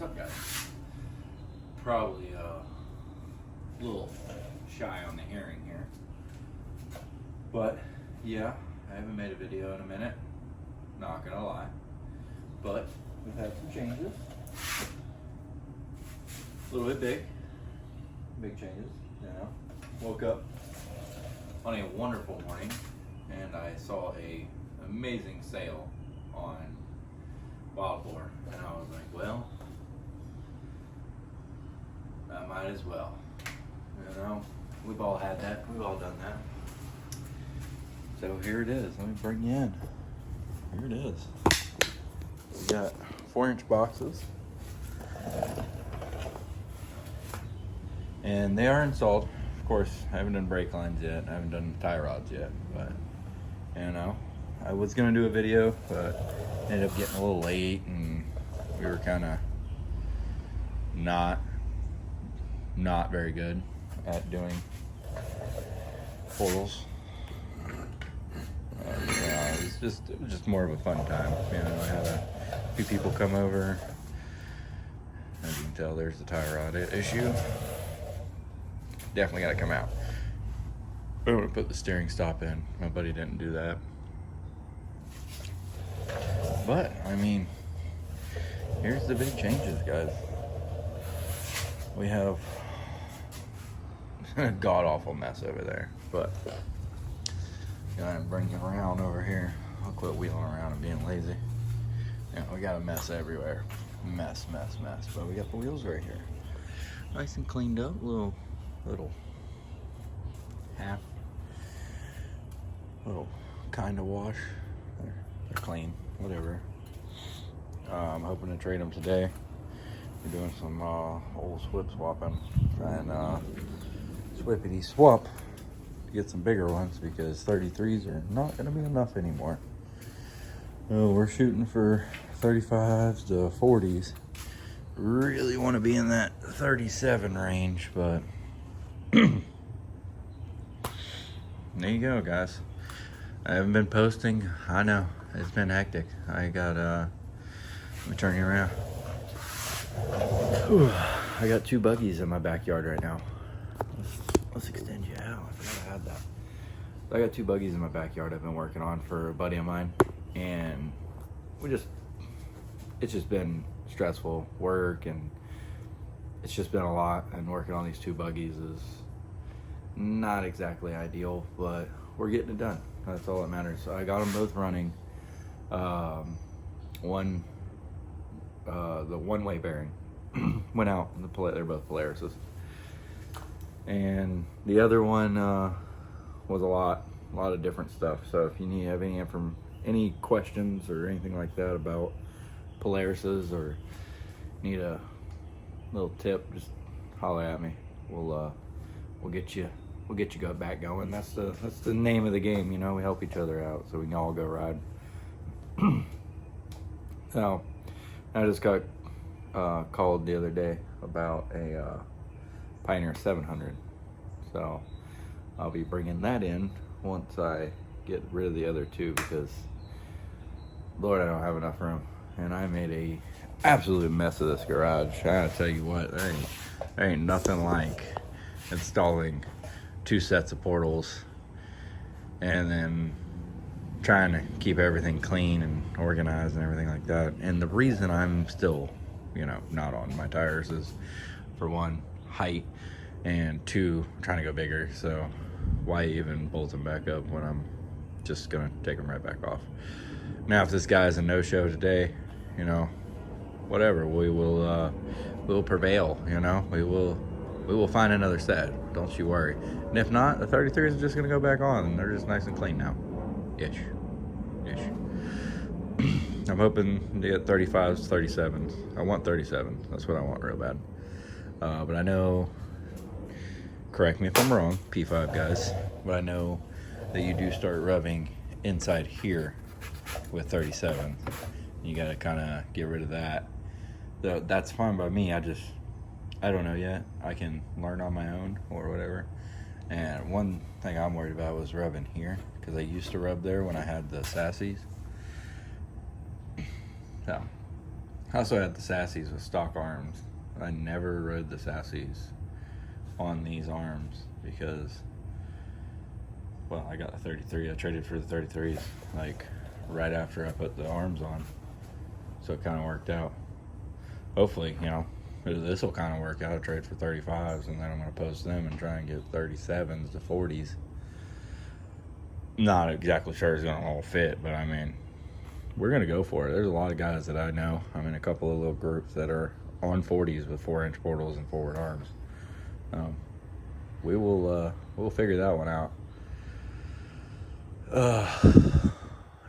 up, guys? Probably a little shy on the hearing here, but yeah, I haven't made a video in a minute, not gonna lie, but we've had some changes. A little bit big changes, you know. Woke up on a wonderful morning and I saw a amazing sale on Wildboar, and I was like, well, I might as well. You know, we've all had that. We've all done that. So here it is. Let me bring you in. Here it is. We got 4-inch boxes. And they are installed. Of course, I haven't done brake lines yet. I haven't done tie rods yet. But, you know, I was going to do a video, but ended up getting a little late. And we were kind of not very good at doing portals. Yeah, it was just more of a fun time. You know, I had a few people come over. As you can tell, there's the tie rod issue. Definitely got to come out. I'm gonna put the steering stop in. My buddy didn't do that. But I mean, here's the big changes, guys. We have a god-awful mess over there, but gonna bring you around over here. I'll quit wheeling around and being lazy. Yeah, we got a mess everywhere. Mess. But we got the wheels right here. Nice and cleaned up. Little kind of wash. They're clean, whatever. I'm hoping to trade them today. We're doing some old swip swapping, and swippity swap to get some bigger ones because 33s are not going to be enough anymore. So we're shooting for 35s to 40s. Really want to be in that 37 range, but there you go, guys. I haven't been posting. I know it's been hectic. I got let me turn you around. Whew. I got 2 buggies in my backyard right now. Let's extend you out. I forgot I had that. I got 2 buggies in my backyard I've been working on for a buddy of mine, and it's just been stressful work, and it's just been a lot, and working on these 2 buggies is not exactly ideal, but we're getting it done. That's all that matters. So I got them both running. The one-way bearing went out. They're both Polarises, and the other one was a lot of different stuff. So if you have any questions or anything like that about Polarises, or need a little tip, just holler at me. We'll get you back going. That's the name of the game, you know. We help each other out so we can all go ride. Now, I just got called the other day about a Pioneer 700, so I'll be bringing that in once I get rid of the other 2, because Lord, I don't have enough room, and I made a absolute mess of this garage. I gotta tell you what, there ain't nothing like installing 2 sets of portals and then trying to keep everything clean and organized and everything like that. And the reason I'm still, you know, not on my tires is, for 1, height, and 2, trying to go bigger. So why even bolt them back up when I'm just gonna take them right back off? Now, if this guy's a no-show today, you know, whatever, we'll prevail. You know, we will find another set. Don't you worry. And if not, the 33s are just gonna go back on, and they're just nice and clean now. Ish. I'm hoping to get 35s, 37s. I want 37. That's what I want real bad. But I know, correct me if I'm wrong, P5 guys, but I know that you do start revving inside here with 37. You gotta kind of get rid of that. That's fine by me. I don't know yet. I can learn on my own or whatever. And one thing I'm worried about was rubbing here, because I used to rub there when I had the Sassies. So I also had the Sasseys with stock arms. I never rode the Sasseys on these arms because, well, I got the 33. I traded for the 33s like right after I put the arms on, so it kind of worked out. Hopefully, you know, this will kind of work out. I trade for 35s, and then I'm going to post them and try and get 37s to 40s. Not exactly sure it's going to all fit, but I mean, we're going to go for it. There's a lot of guys that I know. I'm in a couple of little groups that are on 40s with 4-inch portals and forward arms. We'll figure that one out.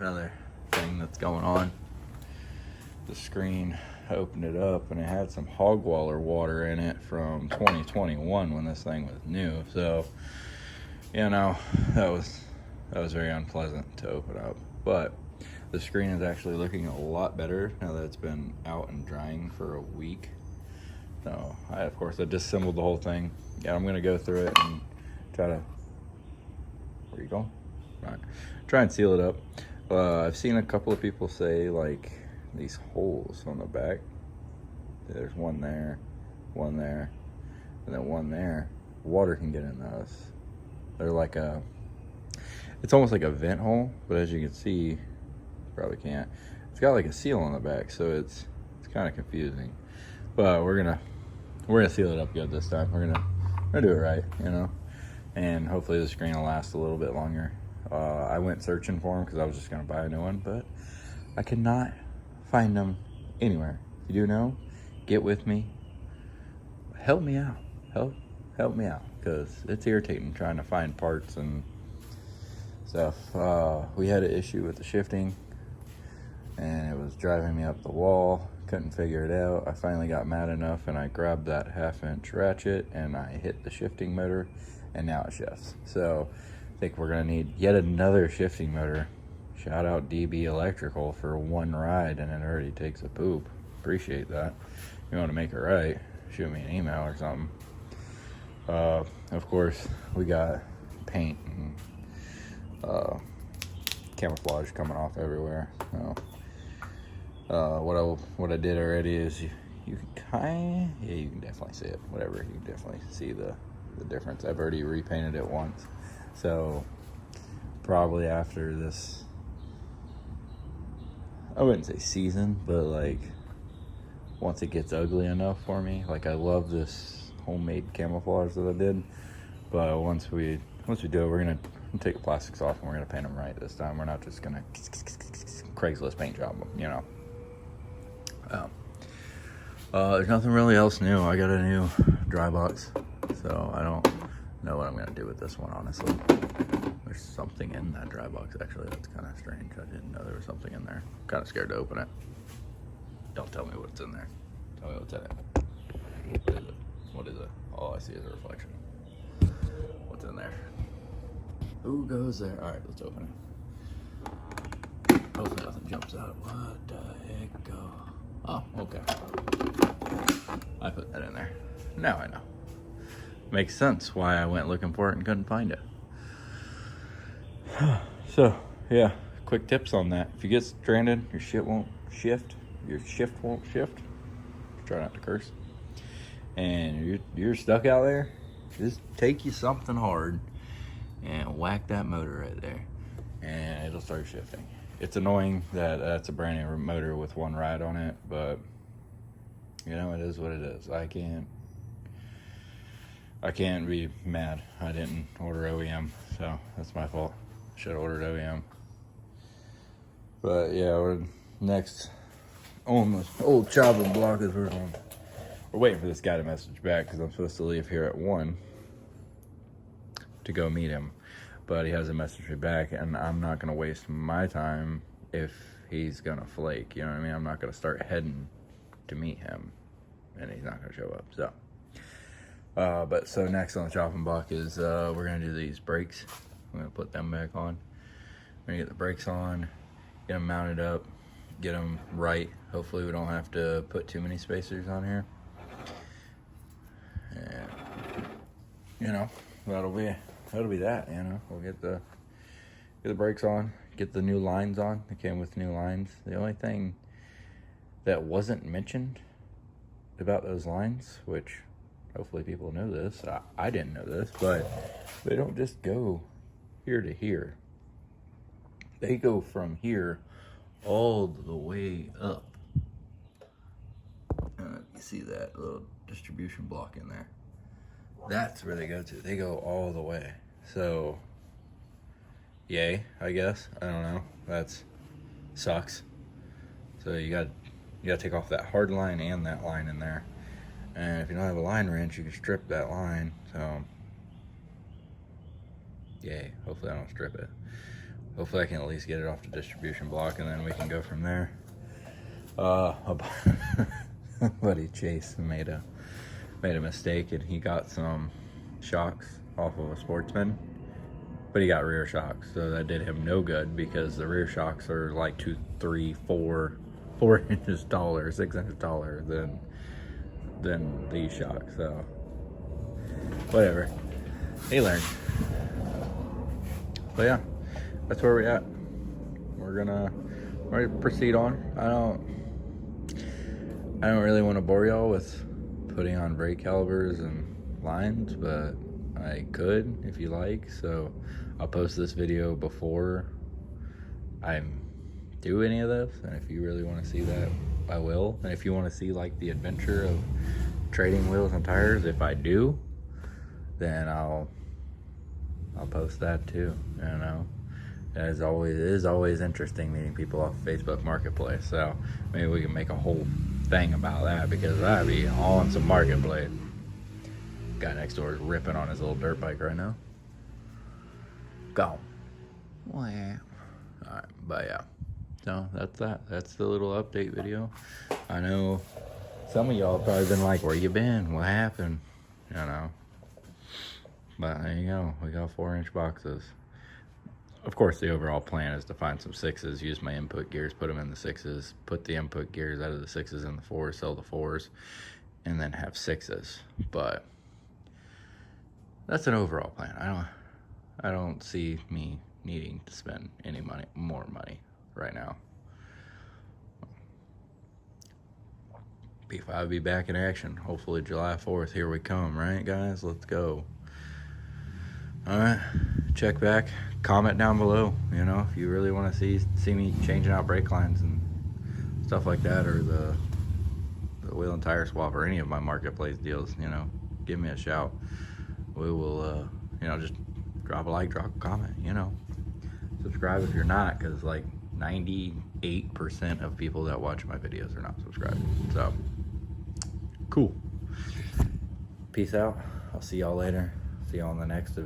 Another thing that's going on. The screen, I opened it up and it had some Hogwaller water in it from 2021 when this thing was new. So, you know, that was very unpleasant to open up. But the screen is actually looking a lot better now that it's been out and drying for a week. So I disassembled the whole thing. Yeah, I'm going to go through it and try to, where you going? All right. Try and seal it up. I've seen a couple of people say like these holes on the back. There's one there, and then one there. Water can get in those. They're like it's almost like a vent hole, but as you can see, probably can't. It's got like a seal on the back, so it's kind of confusing. But we're gonna seal it up good this time. We're gonna do it right, you know. And hopefully the screen will last a little bit longer. I went searching for them because I was just gonna buy a new one, but I could not find them anywhere. If you do know, get with me. Help me out. Help me out, because it's irritating trying to find parts and stuff. We had an issue with the shifting, and it was driving me up the wall. Couldn't figure it out. I finally got mad enough, and I grabbed that 1/2-inch ratchet, and I hit the shifting motor, and now it shifts. So I think we're gonna need yet another shifting motor. Shout out DB Electrical for one ride, and it already takes a poop. Appreciate that. If you want to make it right, shoot me an email or something. Of course, we got paint and camouflage coming off everywhere. So, what I did already is you can you can definitely see it. Whatever, you can definitely see the difference. I've already repainted it once, so probably after this, I wouldn't say season, but like once it gets ugly enough for me, like I love this homemade camouflage that I did, but once we do it, we're gonna take the plastics off and we're gonna paint them right this time. We're not just gonna Craigslist paint job them, you know. There's nothing really else new. I got a new dry box, so I don't know what I'm gonna do with this one, honestly. There's something in that dry box, actually. That's kind of strange. I didn't know there was something in there. Kind of scared to open it. Don't tell me what's in there. Tell me what's in it. What is it? What is it? All I see is a reflection. What's in there? Who goes there? All right, let's open it. Hopefully nothing jumps out. What the heck? Oh, okay. I put that in there. Now I know. Makes sense why I went looking for it and couldn't find it. So, yeah, quick tips on that. If you get stranded, your shit won't shift. Your shift won't shift. Try not to curse. And you're stuck out there, just take you something hard and whack that motor right there, and it'll start shifting. It's annoying that that's a brand new motor with one ride on it, but you know, it is what it is. I can't be mad. I didn't order OEM, so that's my fault. Should have ordered OEM. But yeah, we're next on the old chopping block is we're waiting for this guy to message back because I'm supposed to leave here at 1 to go meet him. But he hasn't messaged me back, and I'm not going to waste my time if he's going to flake. You know what I mean? I'm not going to start heading to meet him, and he's not going to show up. So, next on the chopping block is we're going to do these brakes. I'm going to put them back on. We're going to get the brakes on, get them mounted up, get them right. Hopefully we don't have to put too many spacers on here. And, you know, that'll be that, you know. We'll get the brakes on, get the new lines on. They came with new lines. The only thing that wasn't mentioned about those lines, which hopefully people know this. I didn't know this, but they don't just go here to here. They go from here all the way up. You see that little distribution block in there? That's where they go to. They go all the way. So, yay, I guess. I don't know. That's sucks. So you got to take off that hard line and that line in there. And if you don't have a line wrench, you can strip that line. So, yay. Hopefully I don't strip it. Hopefully I can at least get it off the distribution block, and then we can go from there. Buddy Chase made a mistake, and he got some shocks off of a Sportsman, but he got rear shocks, so that did him no good, because the rear shocks are like 2, 3, 4 inches taller, 6 inches taller than these shocks. So whatever, he learned. But yeah, that's where we're at. We're gonna proceed on. I don't really want to bore y'all with putting on brake calipers and lines, but I could if you like. So I'll post this video before I do any of this, and if you really want to see that, I will. And if you want to see like the adventure of trading wheels and tires, if I do, then I'll post that too. You know, it is always interesting meeting people off Facebook Marketplace. So maybe we can make a whole thing about that, because I'd be on some Marketplace. Guy next door is ripping on his little dirt bike right now. Go. Alright, but yeah. So that's that. That's the little update video. I know some of y'all probably been like, where you been? What happened? You know. But there you go. We got 4-inch boxes. Of course, the overall plan is to find some 6s, use my input gears, put them in the 6s, put the input gears out of the 6s in the 4s, sell the 4s, and then have 6s. But that's an overall plan. I don't see me needing to spend any more money right now. P5 will be back in action. Hopefully July 4th, here we come, right guys? Let's go. All right, check back, comment down below, you know, if you really want to see me changing out brake lines and stuff like that, or the wheel and tire swap, or any of my Marketplace deals, you know, give me a shout. We will, you know, just drop a like, drop a comment, you know. Subscribe if you're not, because like 98% of people that watch my videos are not subscribed. So, cool. Peace out. I'll see y'all later. See y'all on the next video.